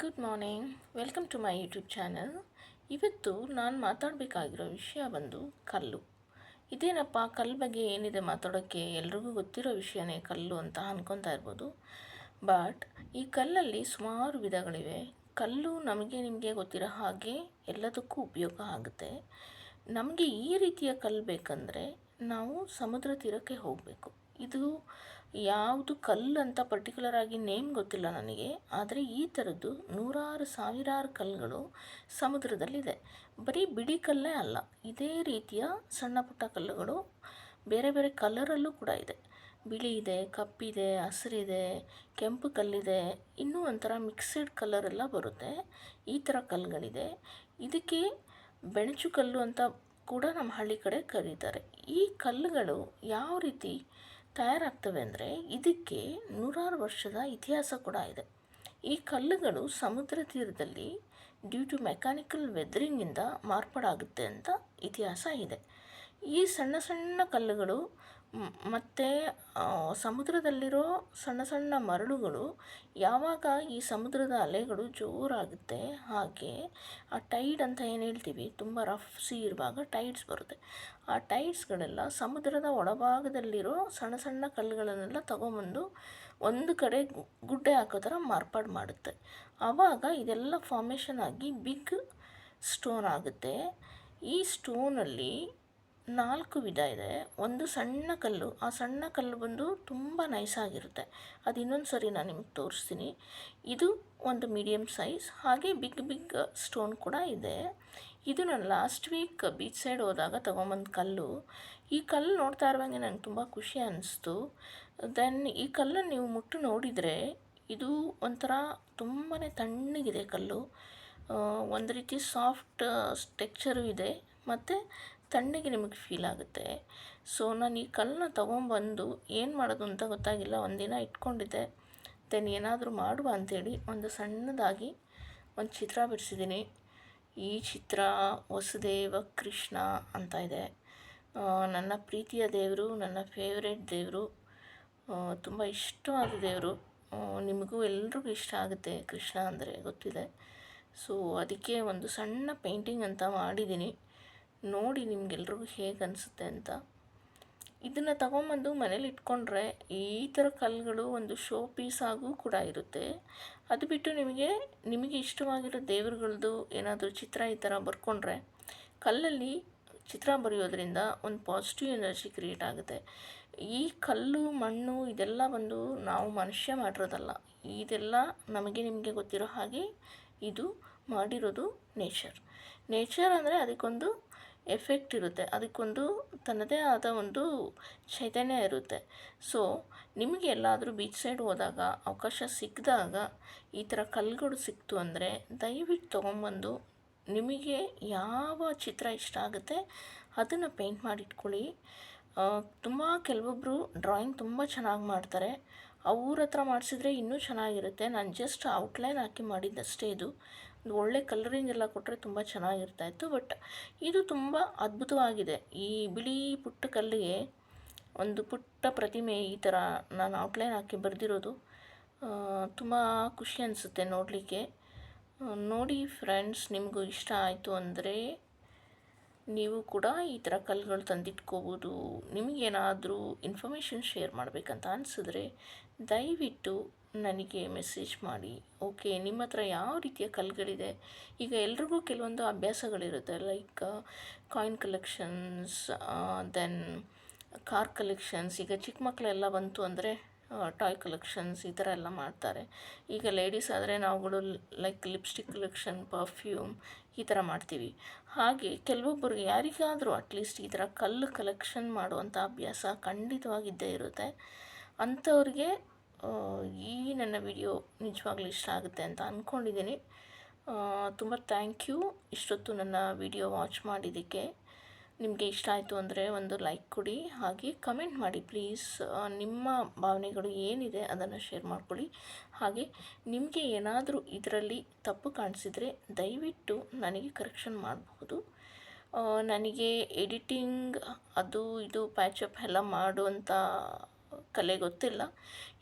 Good morning, welcome to my YouTube channel. ಇವತ್ತು ನಾನು ಮಾತಾಡಬೇಕಾಗಿರೋ ವಿಷಯ ಬಂದು ಕಲ್ಲು. ಇದೇನಪ್ಪ ಕಲ್ಲು ಬಗ್ಗೆ ಏನಿದೆ ಮಾತಾಡೋಕ್ಕೆ, ಎಲ್ರಿಗೂ ಗೊತ್ತಿರೋ ವಿಷಯನೇ ಕಲ್ಲು ಅಂತ ಅನ್ಕೊತಾ ಇರ್ಬೋದು. ಬಟ್ ಈ ಕಲ್ಲಲ್ಲಿ ಸುಮಾರು ವಿಧಗಳಿವೆ. ಕಲ್ಲು ನಮಗೆ ನಿಮಗೆ ಗೊತ್ತಿರೋ ಹಾಗೆ ಎಲ್ಲದಕ್ಕೂ ಉಪಯೋಗ ಆಗುತ್ತೆ. ನಮಗೆ ಈ ರೀತಿಯ ಕಲ್ಲು ಬೇಕಂದರೆ ನಾವು ಸಮುದ್ರ ತೀರಕ್ಕೆ ಹೋಗಬೇಕು. ಇದು ಯಾವುದು ಕಲ್ಲು ಅಂತ ಪರ್ಟಿಕ್ಯುಲರ್ ಆಗಿ ನೇಮ್ ಗೊತ್ತಿಲ್ಲ ನನಗೆ, ಆದರೆ ಈ ಥರದ್ದು ನೂರಾರು ಸಾವಿರಾರು ಕಲ್ಲುಗಳು ಸಮುದ್ರದಲ್ಲಿದೆ. ಬರೀ ಬಿಡಿ ಕಲ್ಲೇ ಅಲ್ಲ, ಇದೇ ರೀತಿಯ ಸಣ್ಣ ಪುಟ್ಟ ಕಲ್ಲುಗಳು ಬೇರೆ ಬೇರೆ ಕಲರಲ್ಲೂ ಕೂಡ ಇದೆ. ಬಿಳಿ ಇದೆ, ಕಪ್ಪಿದೆ, ಹಸಿರಿದೆ, ಕೆಂಪು ಕಲ್ಲಿದೆ, ಇನ್ನೂ ಒಂಥರ ಮಿಕ್ಸೆಡ್ ಕಲರೆಲ್ಲ ಬರುತ್ತೆ. ಈ ಥರ ಕಲ್ಲುಗಳಿದೆ. ಇದಕ್ಕೆ ಬೆಣಚು ಕಲ್ಲು ಅಂತ ಕೂಡ ನಮ್ಮ ಹಳ್ಳಿ ಕಡೆ ಕರೀತಾರೆ. ಈ ಕಲ್ಲುಗಳು ಯಾವ ರೀತಿ ತಯಾರಾಗ್ತವೆ ಅಂದರೆ ಇದಕ್ಕೆ ನೂರಾರು ವರ್ಷದ ಇತಿಹಾಸ ಕೂಡ ಇದೆ. ಈ ಕಲ್ಲುಗಳು ಸಮುದ್ರ ತೀರದಲ್ಲಿ ಡ್ಯೂ ಟು ಮೆಕ್ಯಾನಿಕಲ್ ವೆದರಿಂಗಿಂದ ಮಾರ್ಪಾಡಾಗುತ್ತೆ ಅಂತ ಇತಿಹಾಸ ಇದೆ. ಈ ಸಣ್ಣ ಸಣ್ಣ ಕಲ್ಲುಗಳು ಮತ್ತು ಸಮುದ್ರದಲ್ಲಿರೋ ಸಣ್ಣ ಸಣ್ಣ ಮರಳುಗಳು ಯಾವಾಗ ಈ ಸಮುದ್ರದ ಅಲೆಗಳು ಜೋರಾಗುತ್ತೆ, ಹಾಗೆ ಆ ಟೈಡ್ ಅಂತ ಏನು ಹೇಳ್ತೀವಿ, ತುಂಬ ರಫ್ ಸಿ ಇರುವಾಗ ಟೈಡ್ಸ್ ಬರುತ್ತೆ. ಆ ಟೈಡ್ಸ್ಗಳೆಲ್ಲ ಸಮುದ್ರದ ಒಳಭಾಗದಲ್ಲಿರೋ ಸಣ್ಣ ಸಣ್ಣ ಕಲ್ಲುಗಳನ್ನೆಲ್ಲ ತಗೊಂಬಂದು ಒಂದು ಕಡೆ ಗುಡ್ಡೆ ಹಾಕೋ ಥರ ಮಾರ್ಪಾಡು ಮಾಡುತ್ತೆ. ಆವಾಗ ಇದೆಲ್ಲ ಫಾರ್ಮೇಷನ್ ಆಗಿ ಬಿಗ್ ಸ್ಟೋನ್ ಆಗುತ್ತೆ. ಈ ಸ್ಟೋನಲ್ಲಿ 4 ವಿಧ ಇದೆ. ಒಂದು ಸಣ್ಣ ಕಲ್ಲು, ಆ ಸಣ್ಣ ಕಲ್ಲು ಬಂದು ತುಂಬ ನೈಸಾಗಿರುತ್ತೆ. ಅದು ಇನ್ನೊಂದು ಸರಿ ನಾನು ನಿಮ್ಗೆ ತೋರಿಸ್ತೀನಿ. ಇದು ಒಂದು ಮೀಡಿಯಮ್ ಸೈಜ್, ಹಾಗೆ ಬಿಗ್ ಸ್ಟೋನ್ ಕೂಡ ಇದೆ. ಇದು ನಾನು ಲಾಸ್ಟ್ ವೀಕ್ ಬೀಚ್ ಸೈಡ್ ಹೋದಾಗ ತೊಗೊಂಬಂದು ಕಲ್ಲು. ಈ ಕಲ್ಲು ನೋಡ್ತಾ ಇರುವಾಗೆ ನನಗೆ ತುಂಬ ಖುಷಿ ಅನ್ನಿಸ್ತು. ದೆನ್ ಈ ಕಲ್ಲನ್ನು ನೀವು ಮುಟ್ಟು ನೋಡಿದರೆ ಇದು ಒಂಥರ ತುಂಬಾ ತಣ್ಣಗಿದೆ ಕಲ್ಲು. ಒಂದು ರೀತಿ ಸಾಫ್ಟ್ ಟೆಕ್ಸ್ಚರು ಇದೆ ಮತ್ತು ತಣ್ಣಗೆ ನಿಮಗೆ ಫೀಲ್ ಆಗುತ್ತೆ. ಸೊ ನಾನು ಈ ಕಲ್ಲನ್ನ ತೊಗೊಂಬಂದು ಏನು ಮಾಡೋದು ಅಂತ ಗೊತ್ತಾಗಿಲ್ಲ. ಒಂದಿನ ಇಟ್ಕೊಂಡಿದ್ದೆ. ದೆನ್ ಏನಾದರೂ ಮಾಡುವ ಅಂಥೇಳಿ ಒಂದು ಸಣ್ಣದಾಗಿ ಒಂದು ಚಿತ್ರ ಬಿಡಿಸಿದ್ದೀನಿ. ಈ ಚಿತ್ರ ವಸುದೇವ ಕೃಷ್ಣ ಅಂತ ಇದೆ. ನನ್ನ ಪ್ರೀತಿಯ ದೇವರು, ನನ್ನ ಫೇವ್ರೆಟ್ ದೇವರು, ತುಂಬ ಇಷ್ಟವಾದ ದೇವರು. ನಿಮಗೂ ಎಲ್ರಿಗೂ ಇಷ್ಟ ಆಗುತ್ತೆ ಕೃಷ್ಣ ಅಂದರೆ ಗೊತ್ತಿದೆ. ಸೊ ಅದಕ್ಕೆ ಒಂದು ಸಣ್ಣ ಪೇಂಟಿಂಗ್ ಅಂತ ಮಾಡಿದ್ದೀನಿ. ನೋಡಿ ನಿಮಗೆಲ್ರಿಗೂ ಹೇಗೆ ಅನಿಸುತ್ತೆ ಅಂತ. ಇದನ್ನು ತಗೊಂಬಂದು ಮನೇಲಿ ಇಟ್ಕೊಂಡ್ರೆ ಈ ಥರ ಕಲ್ಲುಗಳು ಒಂದು ಶೋ ಪೀಸ್ ಆಗೂ ಕೂಡ ಇರುತ್ತೆ. ಅದು ಬಿಟ್ಟು ನಿಮಗೆ ಇಷ್ಟವಾಗಿರೋ ದೇವರುಗಳದ್ದು ಏನಾದರೂ ಚಿತ್ರ ಈ ಥರ ಬರ್ಕೊಂಡ್ರೆ, ಕಲ್ಲಲ್ಲಿ ಚಿತ್ರ ಬರೆಯೋದ್ರಿಂದ ಒಂದು ಪಾಸಿಟಿವ್ ಎನರ್ಜಿ ಕ್ರಿಯೇಟ್ ಆಗುತ್ತೆ. ಈ ಕಲ್ಲು ಮಣ್ಣು ಇದೆಲ್ಲ ಬಂದು ನಾವು ಮನುಷ್ಯ ಮಾಡಿರೋದಲ್ಲ. ಇದೆಲ್ಲ ನಮಗೆ ನಿಮಗೆ ಗೊತ್ತಿರೋ ಹಾಗೆ ಇದು ಮಾಡಿರೋದು ನೇಚರ್ ಅಂದರೆ ಅದಕ್ಕೊಂದು ಎಫೆಕ್ಟ್ ಇರುತ್ತೆ, ಅದಕ್ಕೊಂದು ತನ್ನದೇ ಆದ ಒಂದು ಚೈತನ್ಯ ಇರುತ್ತೆ. ಸೊ ನಿಮಗೆ ಎಲ್ಲಾದರೂ ಬೀಚ್ ಸೈಡ್ ಹೋದಾಗ ಅವಕಾಶ ಸಿಕ್ಕಿದಾಗ ಈ ಥರ ಕಲ್ಲುಗಳು ಸಿಕ್ತು ಅಂದರೆ ದಯವಿಟ್ಟು ತೊಗೊಂಬಂದು ನಿಮಗೆ ಯಾವ ಚಿತ್ರ ಇಷ್ಟ ಆಗುತ್ತೆ ಅದನ್ನು ಪೇಂಟ್ ಮಾಡಿಟ್ಕೊಳ್ಳಿ. ಕೆಲವೊಬ್ಬರು ಡ್ರಾಯಿಂಗ್ ತುಂಬ ಚೆನ್ನಾಗಿ ಮಾಡ್ತಾರೆ. ಅವ್ರ ಹತ್ರ ಮಾಡಿಸಿದ್ರೆ ಇನ್ನೂ ಚೆನ್ನಾಗಿರುತ್ತೆ. ನಾನು ಜಸ್ಟ್ ಔಟ್ಲೈನ್ ಹಾಕಿ ಮಾಡಿದ್ದಷ್ಟೇ. ಇದು ಒಂದು ಒಳ್ಳೆ ಕಲರಿಂಗ್ ಎಲ್ಲ ಕೊಟ್ಟರೆ ತುಂಬ ಚೆನ್ನಾಗಿರ್ತಾಯಿತ್ತು. ಬಟ್ ಇದು ತುಂಬ ಅದ್ಭುತವಾಗಿದೆ. ಈ ಬಿಳಿ ಪುಟ್ಟ ಕಲ್ಲಿಗೆ ಒಂದು ಪುಟ್ಟ ಪ್ರತಿಮೆ ಈ ಥರ ನಾನು ಔಟ್ಲೈನ್ ಹಾಕಿ ಬರೆದಿರೋದು ತುಂಬ ಖುಷಿ ಅನಿಸುತ್ತೆ ನೋಡಲಿಕ್ಕೆ. ನೋಡಿ ಫ್ರೆಂಡ್ಸ್, ನಿಮಗೂ ಇಷ್ಟ ಆಯಿತು ಅಂದರೆ ನೀವು ಕೂಡ ಈ ಥರ ಕಲ್ಲುಗಳು ತಂದಿಟ್ಕೋಬೋದು. ನಿಮಗೇನಾದರೂ ಇನ್ಫಾರ್ಮೇಷನ್ ಶೇರ್ ಮಾಡಬೇಕಂತ ಅನಿಸಿದ್ರೆ ದಯವಿಟ್ಟು ನನಗೆ ಮೆಸೇಜ್ ಮಾಡಿ. ಓಕೆ, ನಿಮ್ಮ ಹತ್ರ ಯಾವ ರೀತಿಯ ಕಲ್ಲುಗಳಿದೆ? ಈಗ ಎಲ್ರಿಗೂ ಕೆಲವೊಂದು ಅಭ್ಯಾಸಗಳಿರುತ್ತೆ, like coin collections, then car collections. ಈಗ ಚಿಕ್ಕ ಮಕ್ಕಳೆಲ್ಲ ಬಂತು ಅಂದರೆ ಟಾಯ್ ಕಲೆಕ್ಷನ್ಸ್ ಈ ಥರ ಎಲ್ಲ ಮಾಡ್ತಾರೆ. ಈಗ ಲೇಡೀಸ್ ಆದರೆ ನಾವುಗಳು ಲೈಕ್ ಲಿಪ್ಸ್ಟಿಕ್ ಕಲೆಕ್ಷನ್, ಪರ್ಫ್ಯೂಮ್ ಈ ಥರ ಮಾಡ್ತೀವಿ. ಹಾಗೆ ಕೆಲವೊಬ್ಬರಿಗೆ ಯಾರಿಗಾದರೂ ಅಟ್ಲೀಸ್ಟ್ ಈ ಥರ ಕಲ್ಲು ಕಲೆಕ್ಷನ್ ಮಾಡುವಂಥ ಅಭ್ಯಾಸ ಖಂಡಿತವಾಗಿದ್ದೇ ಇರುತ್ತೆ. ಅಂಥವ್ರಿಗೆ ಈ ನನ್ನ ವಿಡಿಯೋ ನಿಜವಾಗ್ಲೂ ಇಷ್ಟ ಆಗುತ್ತೆ ಅಂತ ಅಂದ್ಕೊಂಡಿದ್ದೀನಿ. ತುಂಬ ಥ್ಯಾಂಕ್ ಯು ಇಷ್ಟೊತ್ತು ನನ್ನ ವಿಡಿಯೋ ವಾಚ್ ಮಾಡಿದ್ದಕ್ಕೆ. ನಿಮಗೆ ಇಷ್ಟ ಆಯಿತು ಅಂದರೆ ಒಂದು ಲೈಕ್ ಕೊಡಿ, ಹಾಗೆ ಕಮೆಂಟ್ ಮಾಡಿ ಪ್ಲೀಸ್. ನಿಮ್ಮ ಭಾವನೆಗಳು ಏನಿದೆ ಅದನ್ನು ಶೇರ್ ಮಾಡ್ಕೊಳ್ಳಿ. ಹಾಗೆ ನಿಮಗೆ ಏನಾದರೂ ಇದರಲ್ಲಿ ತಪ್ಪು ಕಾಣಿಸಿದರೆ ದಯವಿಟ್ಟು ನನಗೆ ಕರೆಕ್ಷನ್ ಮಾಡಬಹುದು. ನನಗೆ ಎಡಿಟಿಂಗ್ ಅದು ಇದು ಪ್ಯಾಚಪ್ ಎಲ್ಲ ಮಾಡುವಂಥ ಕಲೆ ಗೊತ್ತಿಲ್ಲ.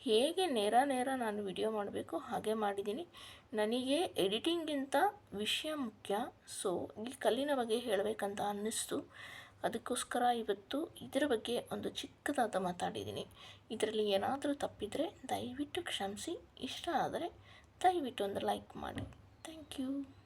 ಹೇಗೆ ನೇರ ನಾನು ವಿಡಿಯೋ ಮಾಡಬೇಕು ಹಾಗೆ ಮಾಡಿದ್ದೀನಿ. ನನಗೆ ಎಡಿಟಿಂಗಿಂತ ವಿಷಯ ಮುಖ್ಯ. ಸೊ ಈ ಕಲ್ಲಿನ ಬಗ್ಗೆ ಹೇಳಬೇಕಂತ ಅನ್ನಿಸ್ತು. ಅದಕ್ಕೋಸ್ಕರ ಇವತ್ತು ಇದರ ಬಗ್ಗೆ ಒಂದು ಚಿಕ್ಕದಾದ ಮಾತಾಡಿದ್ದೀನಿ. ಇದರಲ್ಲಿ ಏನಾದರೂ ತಪ್ಪಿದರೆ ದಯವಿಟ್ಟು ಕ್ಷಮಿಸಿ. ಇಷ್ಟ ಆದರೆ ದಯವಿಟ್ಟು ಒಂದು ಲೈಕ್ ಮಾಡಿ. Thank you.